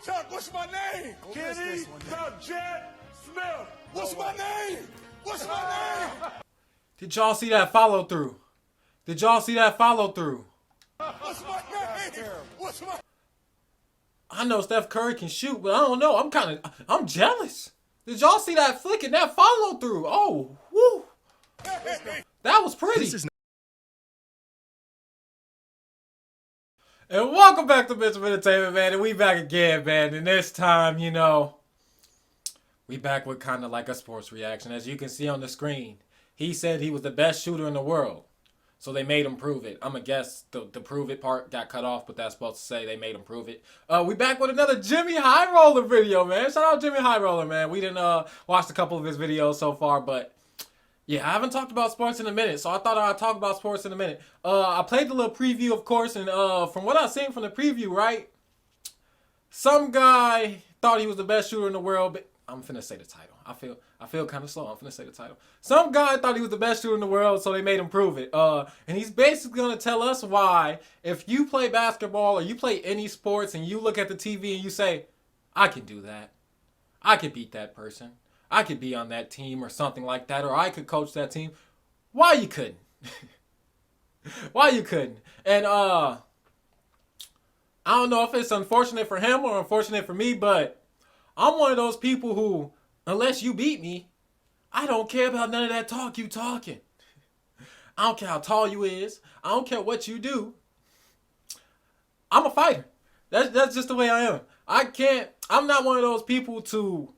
Chuck, what's my name? Kenny the Jet Smith. What's my name? What's my name? Did y'all see that follow through? Did y'all see that follow through? What's my name? What's my... I know Steph Curry can shoot, but I don't know. I'm jealous. Did y'all see that flick and that follow through? Oh, woo. That was pretty. And welcome back to Mischief Entertainment, man. And we back again, man. And this time, you know, we back with kind of like a sports reaction. As you can see on the screen, he said he was the best shooter in the world. So they made him prove it. I'm going to guess the prove it part got cut off, but that's supposed to say they made him prove it. We back with another Jimmy High Roller video, man. Shout out Jimmy High Roller, man. We didn't watch a couple of his videos so far, but yeah, I haven't talked about sports in a minute, so I thought I'd talk about sports in a minute. I played the little preview, of course, and from what I've seen from the preview, right, some guy thought he was the best shooter in the world, but I'm finna say the title. I feel kind of slow. I'm finna say the title. Some guy thought he was the best shooter in the world, so they made him prove it. And he's basically gonna tell us why, if you play basketball or you play any sports and you look at the TV and you say, I can do that. I could beat that person. I could be on that team or something like that, or I could coach that team. Why you couldn't? Why you couldn't? And I don't know if it's unfortunate for him or unfortunate for me, but I'm one of those people who, unless you beat me, I don't care about none of that talk you talking. I don't care how tall you is. I don't care what you do. I'm a fighter. That's just the way I am. I'm not one of those people to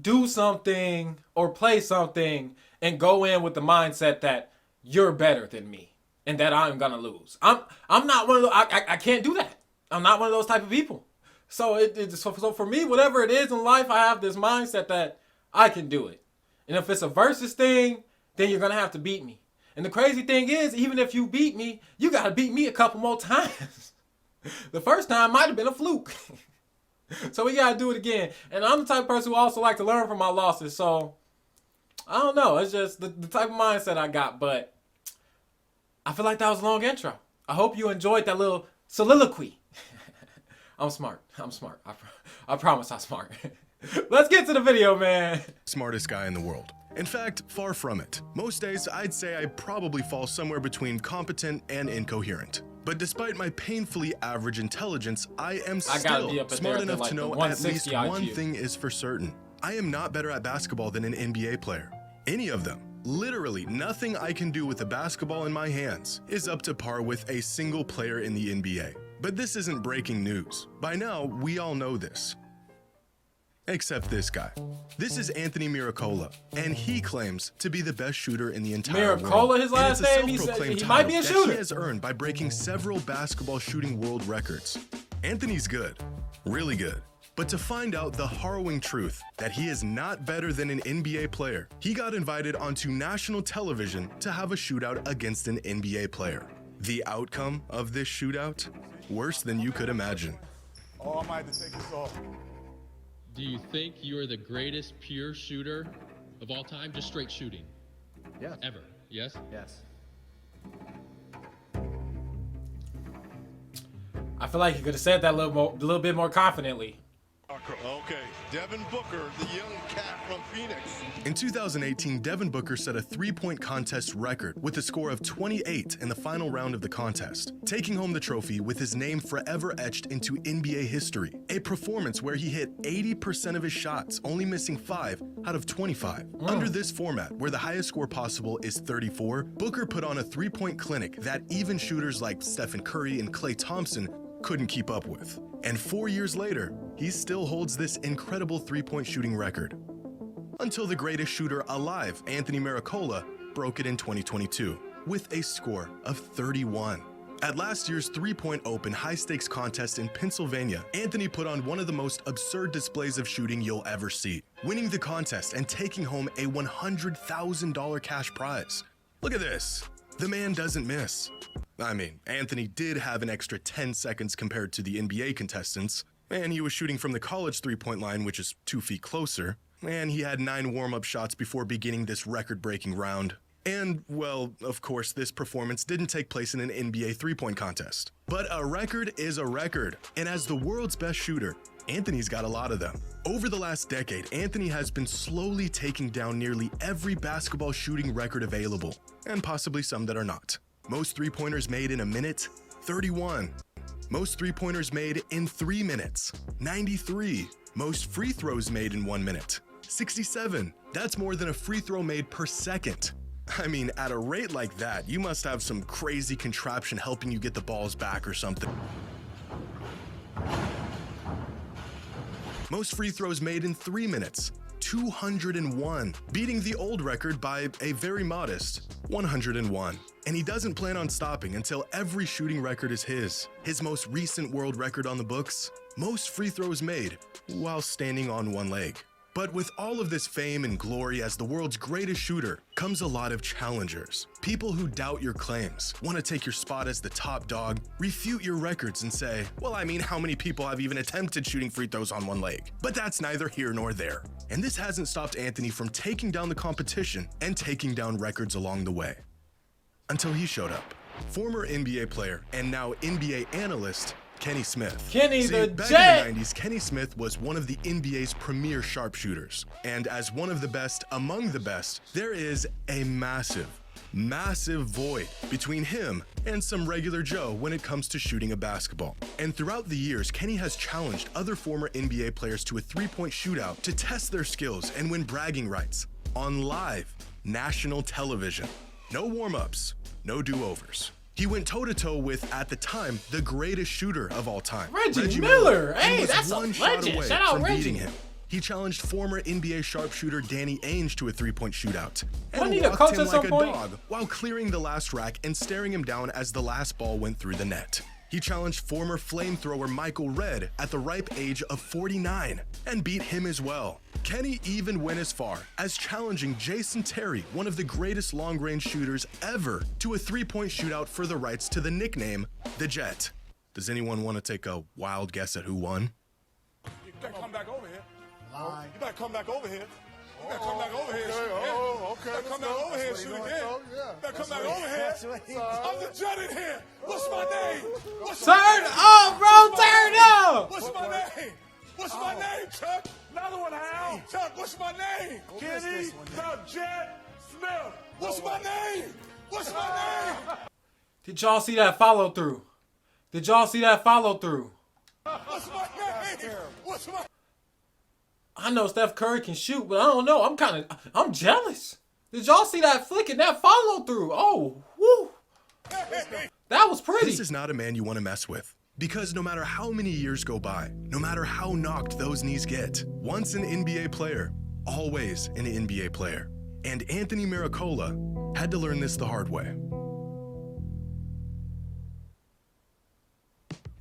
do something or play something and go in with the mindset that you're better than me and that I'm gonna lose. I'm not one of those. I can't do that. I'm not one of those type of people. So so for me, whatever it is in life, I have this mindset that I can do it. And if it's a versus thing, then you're gonna have to beat me. And the crazy thing is, even if you beat me, you gotta beat me a couple more times. The first time might have been a fluke. So we gotta do it again. And I'm the type of person who also like to learn from my losses. So I don't know. It's just the type of mindset I got. But I feel like that was a long intro. I hope you enjoyed that little soliloquy. I'm smart. I promise I'm smart. Let's get to the video, man. Smartest guy in the world. In fact, far from it. Most days, I'd say I probably fall somewhere between competent and incoherent. But despite my painfully average intelligence, I am still smart enough to know at least one thing is for certain. I am not better at basketball than an NBA player. Any of them. Literally nothing I can do with a basketball in my hands is up to par with a single player in the NBA. But this isn't breaking news. By now, we all know this. Except this guy. This is Anthony Miracola, and he claims to be the best shooter in the entire world. Miracola, his last name, he said he might be a shooter. He has earned by breaking several basketball shooting world records. Anthony's good, really good. But to find out the harrowing truth that he is not better than an NBA player, he got invited onto national television to have a shootout against an NBA player. The outcome of this shootout? Worse than you could imagine. Oh, I might have to take this off. Do you think you are the greatest pure shooter of all time? Just straight shooting? Yes. Ever? Yes? Yes. I feel like you could have said that a little bit more confidently. Okay, Devin Booker, the young cat from Phoenix. In 2018, Devin Booker set a three-point contest record with a score of 28 in the final round of the contest, taking home the trophy with his name forever etched into NBA history. A performance where he hit 80% of his shots, only missing 5 out of 25. Under this format, where the highest score possible is 34, Booker put on a three-point clinic that even shooters like Stephen Curry and Klay Thompson couldn't keep up with. And 4 years later, he still holds this incredible three-point shooting record. Until the greatest shooter alive, Anthony Miracola, broke it in 2022 with a score of 31. At last year's three-point open high-stakes contest in Pennsylvania, Anthony put on one of the most absurd displays of shooting you'll ever see, winning the contest and taking home a $100,000 cash prize. Look at this. The man doesn't miss. I mean, Anthony did have an extra 10 seconds compared to the NBA contestants, and he was shooting from the college three-point line, which is 2 feet closer, and he had 9 warm-up shots before beginning this record-breaking round. And, well, of course, this performance didn't take place in an NBA three-point contest. But a record is a record, and as the world's best shooter, Anthony's got a lot of them. Over the last decade, Anthony has been slowly taking down nearly every basketball shooting record available, and possibly some that are not. Most three-pointers made in a minute, 31. Most three-pointers made in 3 minutes, 93. Most free throws made in 1 minute, 67. That's more than a free throw made per second. I mean, at a rate like that, you must have some crazy contraption helping you get the balls back or something. Most free throws made in 3 minutes, 201, beating the old record by a very modest 101. And he doesn't plan on stopping until every shooting record is his. His most recent world record on the books, most free throws made while standing on one leg. But with all of this fame and glory as the world's greatest shooter comes a lot of challengers. People who doubt your claims, want to take your spot as the top dog, refute your records and say, well, I mean, how many people have even attempted shooting free throws on one leg? But that's neither here nor there. And this hasn't stopped Anthony from taking down the competition and taking down records along the way. Until he showed up. Former NBA player and now NBA analyst, Kenny Smith. Kenny the back Jet! in the 90s, Kenny Smith was one of the NBA's premier sharpshooters. And as one of the best among the best, there is a massive void between him and some regular Joe when it comes to shooting a basketball. And throughout the years, Kenny has challenged other former NBA players to a three-point shootout to test their skills and win bragging rights on live national television. No warm-ups, no do-overs. He went toe-to-toe with, at the time, the greatest shooter of all time, Reggie Miller. and Hey, was that's a one shot legend. away Shout out from Reggie. beating him. He challenged former NBA sharpshooter Danny Ainge to a three-point shootout Wasn't and he the walked coach him at some like a point? dog while clearing the last rack and staring him down as the last ball went through the net. He challenged former flamethrower Michael Redd at the ripe age of 49 and beat him as well. Kenny even went as far as challenging Jason Terry, one of the greatest long-range shooters ever, to a three-point shootout for the rights to the nickname, the Jet. Does anyone want to take a wild guess at who won? You better come back over here. Line. You better come back over here. You better come back over here. Okay, Shoot again. okay, You better come let's back go. over here. That's Shoot what he again. wants, though, yeah. You better come That's back what over here. that's what he wants. I'm the Jet in here. What's my name? What's my Turn name? up, bro. Turn up. What's my name? What's my name, Chuck? Another one, Hal. Chuck, what's my name? Kenny the Jet Smith. What's my name? What's my name? Did y'all see that follow through? Did y'all see that follow through? What's my name? What's my I know Steph Curry can shoot, but I don't know. I'm jealous. Did y'all see that flick and that follow through? Oh, woo. That was pretty. This is not a man you want to mess with. Because no matter how many years go by, no matter how knocked those knees get, once an NBA player, always an NBA player. And Anthony Miracola had to learn this the hard way.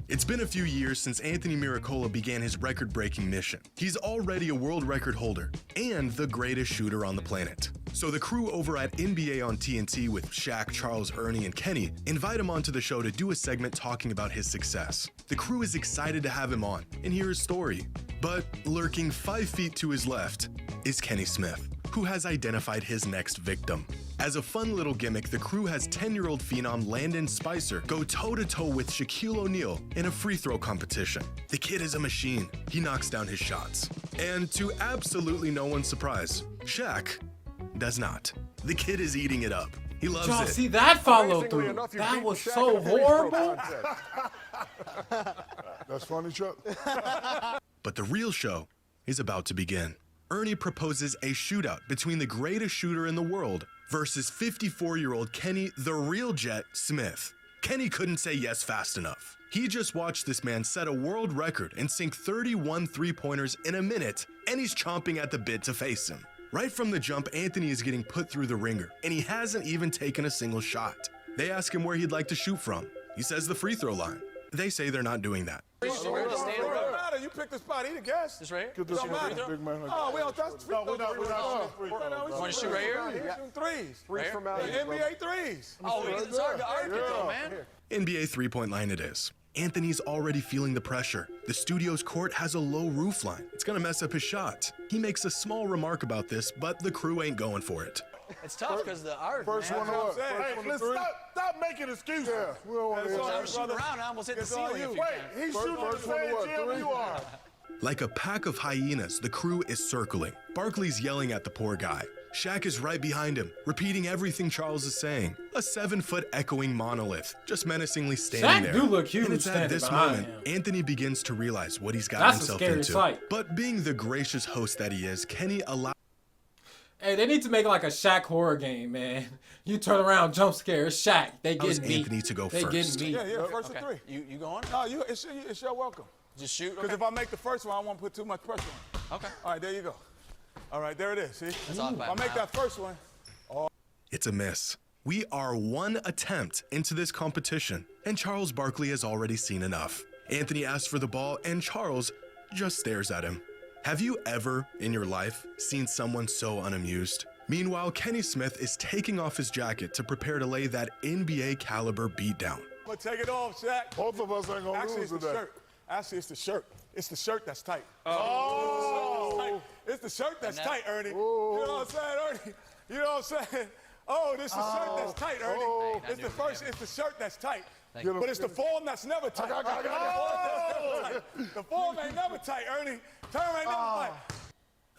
It's been a few years since Anthony Miracola began his record-breaking mission. He's already a world record holder and the greatest shooter on the planet. So the crew over at NBA on TNT with Shaq, Charles, Ernie, and Kenny invite him onto the show to do a segment talking about his success. The crew is excited to have him on and hear his story. But lurking 5 feet to his left is Kenny Smith, who has identified his next victim. As a fun little gimmick, the crew has 10-year-old phenom Landon Spicer go toe-to-toe with Shaquille O'Neal in a free throw competition. The kid is a machine. He knocks down his shots. And to absolutely no one's surprise, Shaq does not. The kid is eating it up. He loves Did y'all it. see that follow Amazingly through? enough, you That beat was Shaq so in a free throw horrible. contest. That's funny, Chuck. But the real show is about to begin. Ernie proposes a shootout between the greatest shooter in the world versus 54-year-old Kenny the Real Jet Smith. Kenny couldn't say yes fast enough. He just watched this man set a world record and sink 31 three-pointers in a minute, and he's chomping at the bit to face him. Right from the jump, Anthony is getting put through the ringer, and he hasn't even taken a single shot. They ask him where he'd like to shoot from. He says the free throw line. They say they're not doing that. It don't matter. You pick the spot. He the guest. This right here? Get this Don't one, matter. big man. Oh, we don't touch free No, we're not shooting free throws, No, we bro. wanna shoot right here? He's shooting threes. Free from The out here, brother. NBA threes. Oh, it's hard to argue though, man. NBA three-point line it is. Anthony's already feeling the pressure. The studio's court has a low roof line. It's gonna mess up his shot. He makes a small remark about this, but the crew ain't going for it. It's tough because the Irish, First man. one to what? Hey, First one to listen, three? stop making excuses. Yeah, we don't want to hear I that. was shooting around. I almost hit the It's all ceiling. you. If you Wait, can. he's shooting on the First one to same what, gym three? you are. Like a pack of hyenas, the crew is circling. Barkley's yelling at the poor guy. Shaq is right behind him, repeating everything Charles is saying. A 7-foot echoing monolith, just menacingly standing Shaq there. do look huge and it's at standing this behind moment, him. Anthony begins to realize what he's gotten That's a himself scary into. sight. But being the gracious host that he is, Kenny allows Hey, they need to make like a Shaq horror game, man. You turn around, jump scare, it's Shaq. They getting beat. Anthony to go They first. getting beat. Yeah, first Okay. to three. You going? No, it's your welcome. Just shoot. Because Okay. if I make the first one, I won't put too much pressure on. Okay. All right, there you go. All right, there it is. See? That's off by If I a make mile. that first one, It's a miss. We are one attempt into this competition, and Charles Barkley has already seen enough. Anthony asks for the ball, and Charles just stares at him. Have you ever, in your life, seen someone so unamused? Meanwhile, Kenny Smith is taking off his jacket to prepare to lay that NBA caliber beatdown. I'm going to take it off, Shaq. Both of us ain't going to Actually, lose it's the today. shirt. Actually, it's the shirt. It's the shirt that's tight. Oh! It's the shirt that's And that- tight, Ernie. Oh. You know what I'm saying, Ernie? You know what I'm saying? Oh, this is the shirt that's tight, Ernie. Oh. It's the first. It's the shirt that's tight. Thank you. But it's the form that's never tight. I got it. The form ain't never tight, Ernie. Turn ain't never tight.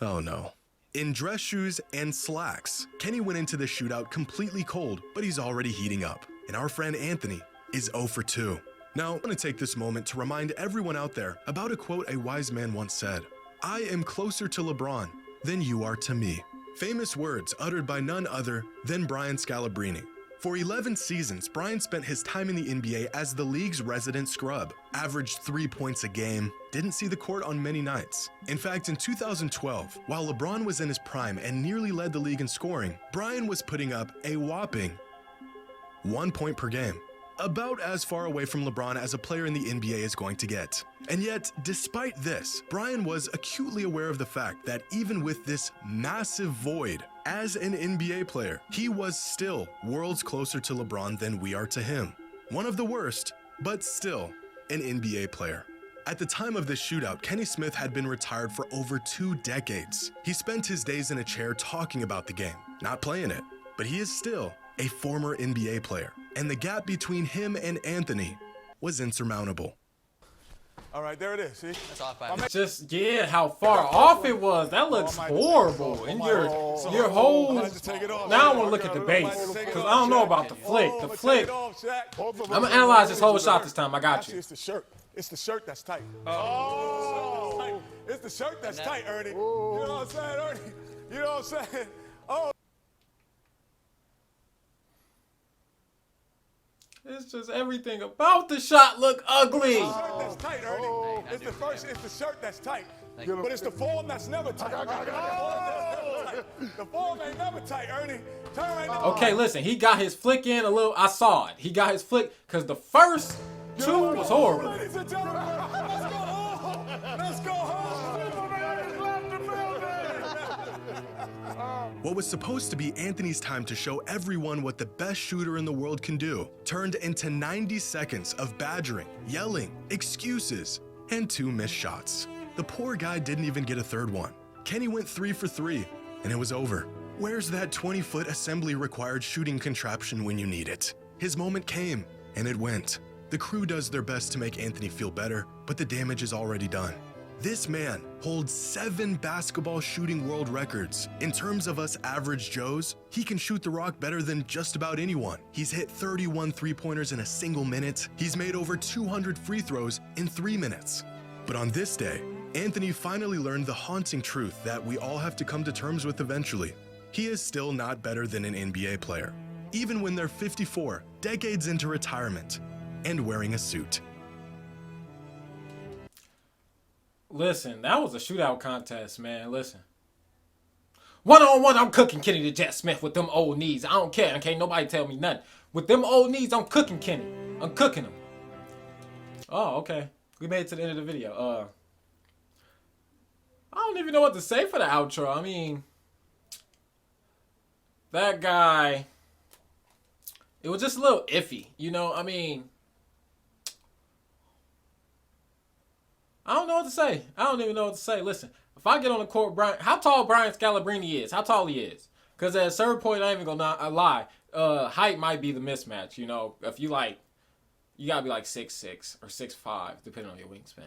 Oh no. In dress shoes and slacks, Kenny went into the shootout completely cold, but he's already heating up. And our friend Anthony is 0 for 2. Now, I want to take this moment to remind everyone out there about a quote a wise man once said: "I am closer to LeBron than you are to me." Famous words uttered by none other than Brian Scalabrine. For 11 seasons, Brian spent his time in the NBA as the league's resident scrub, averaged 3 points a game, didn't see the court on many nights. In fact, in 2012, while LeBron was in his prime and nearly led the league in scoring, Brian was putting up a whopping 1 point per game. About as far away from LeBron as a player in the NBA is going to get. And yet, despite this, Brian was acutely aware of the fact that even with this massive void, as an NBA player, he was still worlds closer to LeBron than we are to him. One of the worst, but still an NBA player. At the time of this shootout, Kenny Smith had been retired for over 2 decades. He spent his days in a chair talking about the game, not playing it, but he is still a former NBA player, and the gap between him and Anthony was insurmountable. All right, there it is. See? That's off by a mile. Just how far off it was. That looks horrible. And your whole. I just take it off. Now I want to look at the base because I don't know about the flick. The flick. Both of us I'm gonna ain't analyze gonna this lose whole today. shot this time. I got Actually, you. it's the shirt. It's the shirt that's tight. Oh! It's the shirt that's And tight, Ernie. You Oh. know what I'm saying, Ernie? You know what I'm saying? Oh. It's just everything about the shot look ugly. The shirt that's tight, Ernie. Oh. It's the first. It's the shirt that's tight. Thank you. But it's the form that's never tight. The form ain't never tight, Ernie. Turn ain't never Okay, listen. He got his flick in a little. I saw it. He got his flick because the first 2 was horrible. Ladies and gentlemen, let's go home. Let's go home. Superman has left the building. What was supposed to be Anthony's time to show everyone what the best shooter in the world can do turned into 90 seconds of badgering, yelling, excuses, and 2 missed shots. The poor guy didn't even get a third one. Kenny went 3 for 3, and it was over. Where's that 20-foot assembly required shooting contraption when you need it? His moment came, and it went. The crew does their best to make Anthony feel better, but the damage is already done. This man holds 7 basketball shooting world records. In terms of us average Joes, he can shoot the rock better than just about anyone. He's hit 31 three-pointers in a single minute. He's made over 200 free throws in 3 minutes. But on this day, Anthony finally learned the haunting truth that we all have to come to terms with eventually. He is still not better than an NBA player, even when they're 54, decades into retirement, and wearing a suit. Listen, that was a shootout contest, man. Listen. 1-on-1, I'm cooking Kenny the Jet Smith with them old knees. I don't care. Can't nobody tell me nothing. With them old knees, I'm cooking Kenny. I'm cooking him. Oh, okay. We made it to the end of the video. I don't even know what to say for the outro. I mean, that guy, it was just a little iffy. You know, I mean, I don't know what to say. I don't even know what to say. Listen, if I get on the court, Brian, how tall Brian Scalabrine is, how tall he is. Because at a certain point, I ain't even gonna lie. Height might be the mismatch. You know, if you like, you gotta be like 6'6" or 6'5", depending on your wingspan.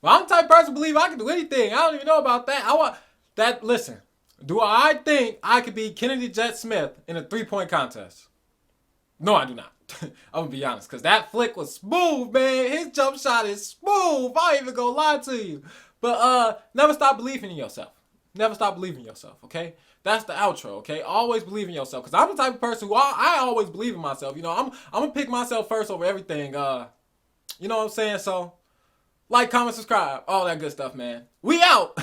Well, I'm the type of person who believe I can do anything. I don't even know about that. I want that. Listen, do I think I could beat Kennedy Jet Smith in a 3-point contest? No, I do not. I'm gonna be honest, because that flick was smooth, man. His jump shot is smooth. I ain't even gonna lie to you. But never stop believing in yourself. Never stop believing in yourself, okay? That's the outro, okay? Always believe in yourself. Because I'm the type of person who I always believe in myself. You know, I'm gonna pick myself first over everything. You know what I'm saying? So, like, comment, subscribe, all that good stuff, man. We out!